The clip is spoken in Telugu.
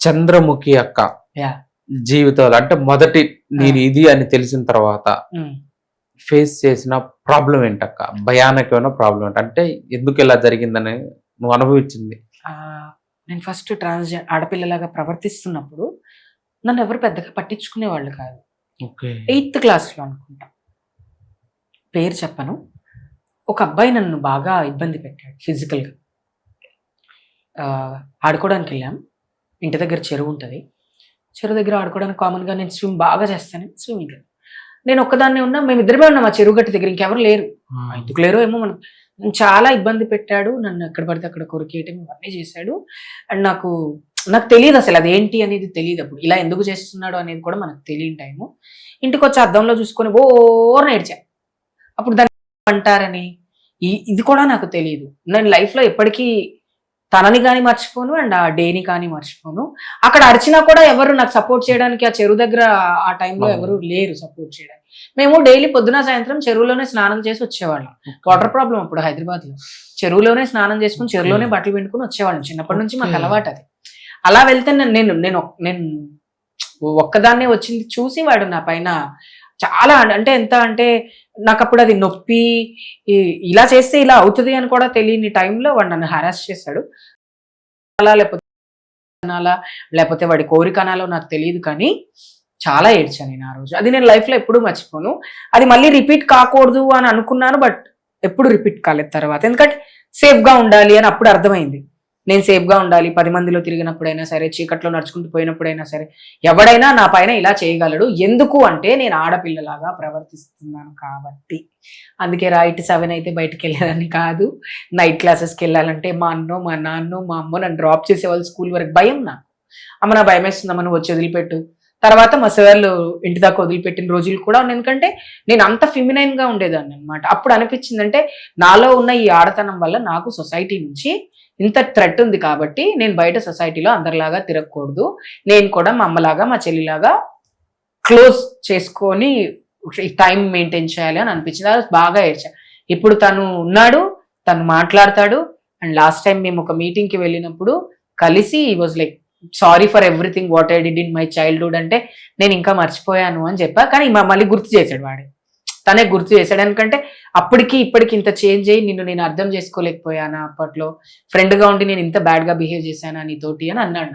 చంద్రముఖి అక్క యా జీవితంలో అంటే మొదటి నేను ఇది అని తెలిసిన తర్వాత ఫేస్ చేసిన ప్రాబ్లం ఏంటక్క? భయానకమైన ప్రాబ్లం ఏంటి? అంటే ఎందుకు ఇలా జరిగిందని నువ్వు అనుభవించింది? నేను ఫస్ట్ ఆడపిల్లలాగా ప్రవర్తిస్తున్నప్పుడు నన్ను ఎవరు పెద్దగా పట్టించుకునే వాళ్ళు కాదు. ఓకే. 8th క్లాస్లో అనుకుంటా, పేరు చెప్పను. ఒక అబ్బాయి నన్ను బాగా ఇబ్బంది పెట్టాడు ఫిజికల్గా. ఆడుకోవడానికి వెళ్ళాం. ఇంటి దగ్గర చెరువు ఉంటుంది. చెరువు దగ్గర ఆడుకోవడానికి కామన్గా నేను స్విమ్ బాగా చేస్తాను. స్విమ్మింగ్ నేను ఒక్కదాన్నే ఉన్నా, మేమిద్దరమే ఉన్నాం ఆ చెరువు గట్టి దగ్గర, ఇంకెవరు లేరు. ఎందుకు లేరో ఏమో మనకు. చాలా ఇబ్బంది పెట్టాడు నన్ను, ఎక్కడ పడితే అక్కడ కొరికేయటం ఇవన్నీ చేశాడు. అండ్ నాకు తెలియదు అసలు అదేంటి అనేది తెలియదు. అప్పుడు ఇలా ఎందుకు చేస్తున్నాడు అనేది కూడా మనకు తెలియని టైము. ఇంటికి వచ్చి అద్దంలో చూసుకొని ఓర్న ఏడ్చా. అప్పుడు దాన్ని అంటారని ఇది కూడా నాకు తెలియదు. నేను లైఫ్లో ఎప్పటికీ తనని కానీ మర్చిపోను, అండ్ ఆ డేని కానీ మర్చిపోను. అక్కడ అరిచినా కూడా ఎవరు నాకు సపోర్ట్ చేయడానికి ఆ చెరువు దగ్గర ఆ టైంలో ఎవరు లేరు సపోర్ట్ చేయడానికి. మేము డైలీ పొద్దున సాయంత్రం చెరువులోనే స్నానం చేసి వచ్చేవాళ్ళం. వాటర్ ప్రాబ్లం అప్పుడు హైదరాబాద్ లో. చెరువులోనే స్నానం చేసుకుని చెరువులోనే బట్టలు పిండుకుని వచ్చేవాళ్ళం. చిన్నప్పటి నుంచి మాకు అలవాటు అది. అలా వెళ్తే నేను ఒక్కదాన్నే వచ్చింది చూసి వాడు నా పైన చాలా అంటే ఎంత అంటే నాకు అప్పుడు అది నొప్పి, ఇలా చేస్తే ఇలా అవుతుంది అని కూడా తెలియని టైంలో వాడు నన్ను హరాస్ చేశాడు. అలా లేకపోతే వాడి కోరిక అనాలో నాకు తెలియదు, కానీ చాలా ఏడ్చాను నేను ఆ రోజు. అది నేను లైఫ్లో ఎప్పుడూ మర్చిపోను. అది మళ్ళీ రిపీట్ కాకూడదు అని అనుకున్నాను, బట్ ఎప్పుడు రిపీట్ కాలేదు తర్వాత. ఎందుకంటే సేఫ్గా ఉండాలి అని అప్పుడు అర్థమైంది. నేను సేఫ్గా ఉండాలి. 10 మందిలో తిరిగినప్పుడైనా సరే, చీకట్లో నడుచుకుంటూ పోయినప్పుడైనా సరే, ఎవడైనా నా పైన ఇలా చేయగలడు. ఎందుకు అంటే నేను ఆడపిల్లలాగా ప్రవర్తిస్తున్నాను కాబట్టి. అందుకే రైట్ 7 అయితే బయటికి వెళ్ళాలని కాదు. నైట్ క్లాసెస్కి వెళ్ళాలంటే మా అన్నో మా నాన్నో మా అమ్మో నన్ను డ్రాప్ చేసేవాళ్ళు స్కూల్ వరకు. భయం నాకు. అమ్మ నా భయం వేస్తుందమ్మ, నువ్వు వచ్చి వదిలిపెట్టు. తర్వాత మా సార్లు ఇంటి దాకా వదిలిపెట్టిన రోజులు కూడా ఉన్నాయి. ఎందుకంటే నేను అంత ఫిమినైన్గా ఉండేదాన్ని అనమాట. అప్పుడు అనిపించిందంటే నాలో ఉన్న ఈ ఆడతనం వల్ల నాకు సొసైటీ నుంచి ఇంత థ్రెట్ ఉంది కాబట్టి నేను బయట సొసైటీలో అందరిలాగా తిరగకూడదు. నేను కూడా మా అమ్మలాగా మా చెల్లిలాగా క్లోజ్ చేసుకొని టైం మెయింటైన్ చేయాలి అని అనిపించింది. అది బాగా ఏడ్చా. ఇప్పుడు తను ఉన్నాడు, తను మాట్లాడతాడు. అండ్ లాస్ట్ టైం మేము ఒక మీటింగ్కి వెళ్ళినప్పుడు కలిసి ఈ was like sorry for everything what I did in my childhood అంటే నేను ఇంకా మర్చిపోయాను అని చెప్పా. కానీ మళ్ళీ గుర్తు చేశాడు వాడే, తనే గుర్తు చేశాడు. ఎందుకంటే అప్పటికి ఇప్పటికి ఇంత చేంజ్ అయ్యి నిన్ను నేను అర్థం చేసుకోలేకపోయానా, అప్పట్లో ఫ్రెండ్గా ఉండి నేను ఇంత బ్యాడ్గా బిహేవ్ చేశానా నీతోటి అని అన్నాడు.